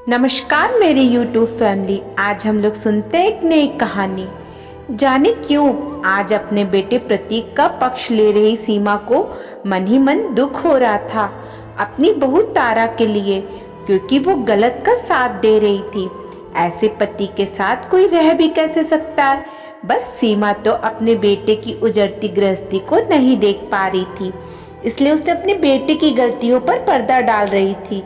नमस्कार मेरी YouTube family. आज हम लोग सुनते हैं एक नई कहानी। जाने क्यों आज अपने बेटे प्रतीक का पक्ष ले रही सीमा को मन ही मन दुख हो रहा था अपनी बहू तारा के लिए, क्योंकि वो गलत का साथ दे रही थी। ऐसे पति के साथ कोई रह भी कैसे सकता है। बस सीमा तो अपने बेटे की उजड़ती गृहस्थी को नहीं देख पा रही थी, इसलिए उसने अपने बेटे की गलतियों पर पर्दा डाल रही थी।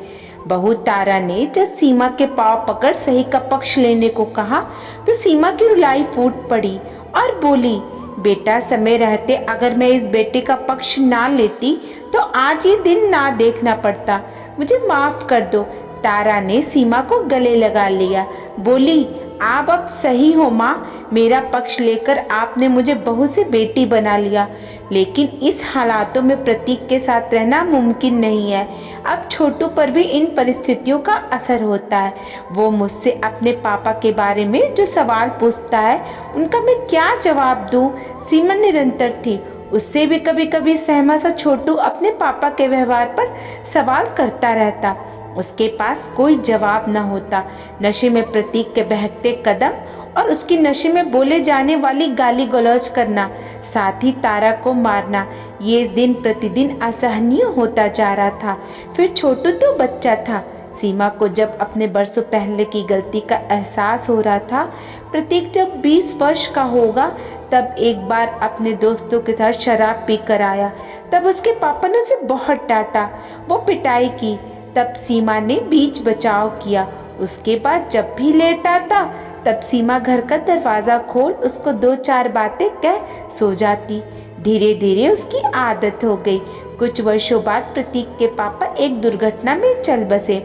बहू तारा ने जब सीमा के पांव पकड़ सही का पक्ष लेने को कहा तो सीमा की रुलाई फूट पड़ी और बोली, बेटा समय रहते अगर मैं इस बेटे का पक्ष ना लेती तो आज ये दिन ना देखना पड़ता, मुझे माफ कर दो। तारा ने सीमा को गले लगा लिया, बोली, आप अब सही हो माँ, मेरा पक्ष लेकर आपने मुझे बहू से बेटी बना लिया, लेकिन इस हालातों में प्रतीक के साथ रहना मुमकिन नहीं है। अब छोटू पर भी इन परिस्थितियों का असर होता है। वो मुझसे अपने पापा के बारे में जो सवाल पूछता है उनका मैं क्या जवाब दूं। सीमा निरंतर थी। उससे भी कभी कभी सहमा सा छोटू अपने पापा के व्यवहार पर सवाल करता रहता। उसके पास कोई जवाब न होता। नशे में प्रतीक के बहकते कदम और उसकी नशे में बोले जाने वाली गाली गलौज करना, साथ ही तारा को मारना, ये दिन प्रतिदिन असहनीय होता जा रहा था। फिर छोटू तो बच्चा था। सीमा को जब अपने बरसों पहले की गलती का एहसास हो रहा था। प्रतीक जब 20 वर्ष का होगा तब एक बार अपने दोस्तों के साथ शराब पी कर आया। तब उसके पापा ने उसे बहुत डांटा, वो पिटाई की। तब सीमा ने बीच बचाव किया। उसके बाद जब भी लेट आता तब सीमा घर का दरवाज़ा खोल उसको 2-4 बातें कह सो जाती। धीरे धीरे उसकी आदत हो गई। कुछ वर्षों बाद प्रतीक के पापा एक दुर्घटना में चल बसे।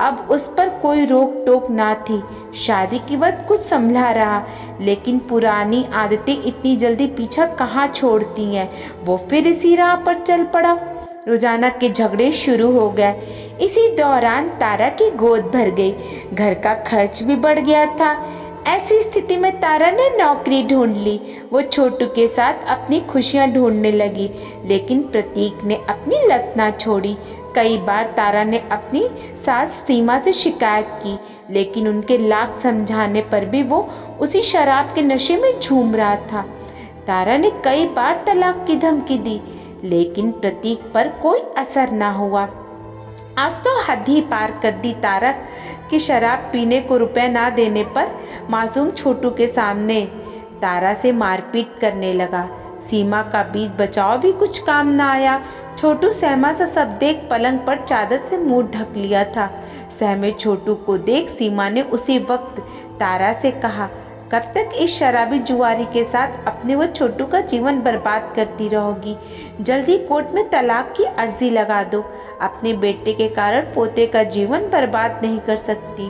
अब उस पर कोई रोक टोक ना थी। शादी के बाद कुछ संभला रहा, लेकिन पुरानी आदतें इतनी जल्दी पीछा कहाँ छोड़ती हैं। वो फिर इसी राह पर चल पड़ा। रोजाना के झगड़े शुरू हो गए। इसी दौरान तारा की गोद भर गई। घर का खर्च भी बढ़ गया था। ऐसी स्थिति में तारा ने नौकरी ढूंढ ली। वो छोटू के साथ अपनी खुशियां ढूंढने लगी, लेकिन प्रतीक ने अपनी लत ना छोड़ी। कई बार तारा ने अपनी सास सीमा से शिकायत की, लेकिन उनके लाख समझाने पर भी वो उसी शराब के नशे में झूम रहा था। तारा ने कई बार तलाक की धमकी दी, लेकिन प्रतीक पर कोई असर ना हुआ। आज तो हद ही पार कर दी तारा कि शराब पीने को रुपए ना देने पर मासूम छोटू के सामने तारा से मारपीट करने लगा। सीमा का बीच बचाव भी कुछ काम ना आया। छोटू सहमा सा सब देख पलंग पर चादर से मुंह ढक लिया था। सहमे छोटू को देख सीमा ने उसी वक्त तारा से कहा, कब तक इस शराबी जुआरी के साथ अपने व छोटू का जीवन बर्बाद करती रहोगी। जल्दी कोर्ट में तलाक की अर्जी लगा दो। अपने बेटे के कारण पोते का जीवन बर्बाद नहीं कर सकती।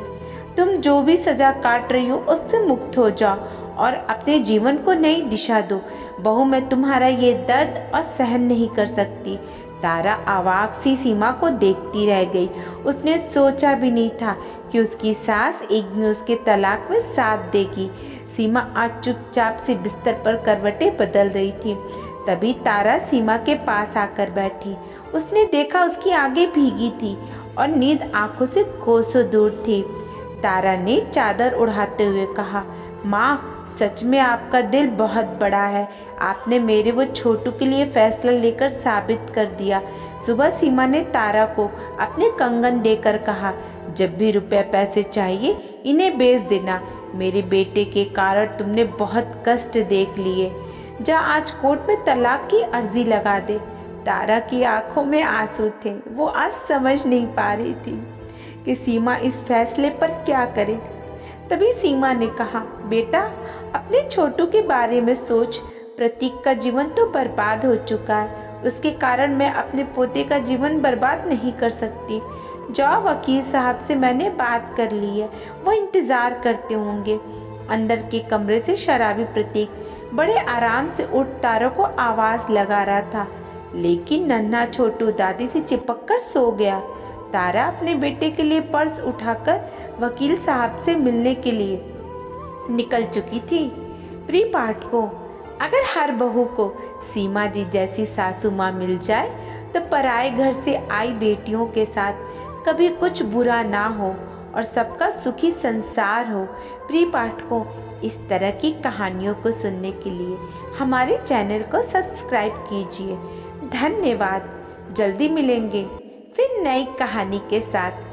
तुम जो भी सजा काट रही हो उससे मुक्त हो जाओ और अपने जीवन को नई दिशा दो। बहू मैं तुम्हारा ये दर्द और सहन नहीं कर सकती। तारा अवाक सी सीमा को देखती रह गई। उसने सोचा भी नहीं था कि उसकी सास एक दिन उसके तलाक में साथ देगी। सीमा आज चुपचाप से बिस्तर पर करवटें बदल रही थी। तभी तारा सीमा के पास आकर बैठी। उसने देखा उसकी आंखें भीगी थी और नींद आंखों से कोसों दूर थी। तारा ने चादर उड़ाते हुए कहा, माँ सच में आपका दिल बहुत बड़ा है। आपने मेरे वो छोटू के लिए फैसला लेकर साबित कर दिया। सुबह सीमा ने तारा को अपने कंगन देकर कहा, जब भी रुपए पैसे चाहिए इन्हें बेच देना। मेरे बेटे के कारण तुमने बहुत कष्ट देख लिए। जा आज कोर्ट में तलाक की अर्जी लगा दे। तारा की आंखों में आंसू थे। वो आज समझ नहीं पा रही थी कि सीमा इस फैसले पर क्या करे। तभी सीमा ने कहा, बेटा अपने छोटू के बारे में सोच। प्रतीक का जीवन तो बर्बाद हो चुका है। उसके कारण मैं अपने पोते का जीवन बर्बाद नहीं कर सकती। जाओ वकील साहब से मैंने बात कर ली है, वो इंतज़ार करते होंगे। अंदर के कमरे से शराबी प्रतीक बड़े आराम से उठ तारा को आवाज़ लगा रहा था, लेकिन नन्हा छोटू दादी से चिपक कर सो गया। तारा अपने बेटे के लिए पर्स उठाकर वकील साहब से मिलने के लिए निकल चुकी थी। प्रिय पाठकों, अगर हर बहू को सीमा जी जैसी सासू माँ मिल जाए तो पराए घर से आई बेटियों के साथ कभी कुछ बुरा ना हो और सबका सुखी संसार हो। प्रिय पाठकों, इस तरह की कहानियों को सुनने के लिए हमारे चैनल को सब्सक्राइब कीजिए। धन्यवाद। जल्दी मिलेंगे फिर नई कहानी के साथ।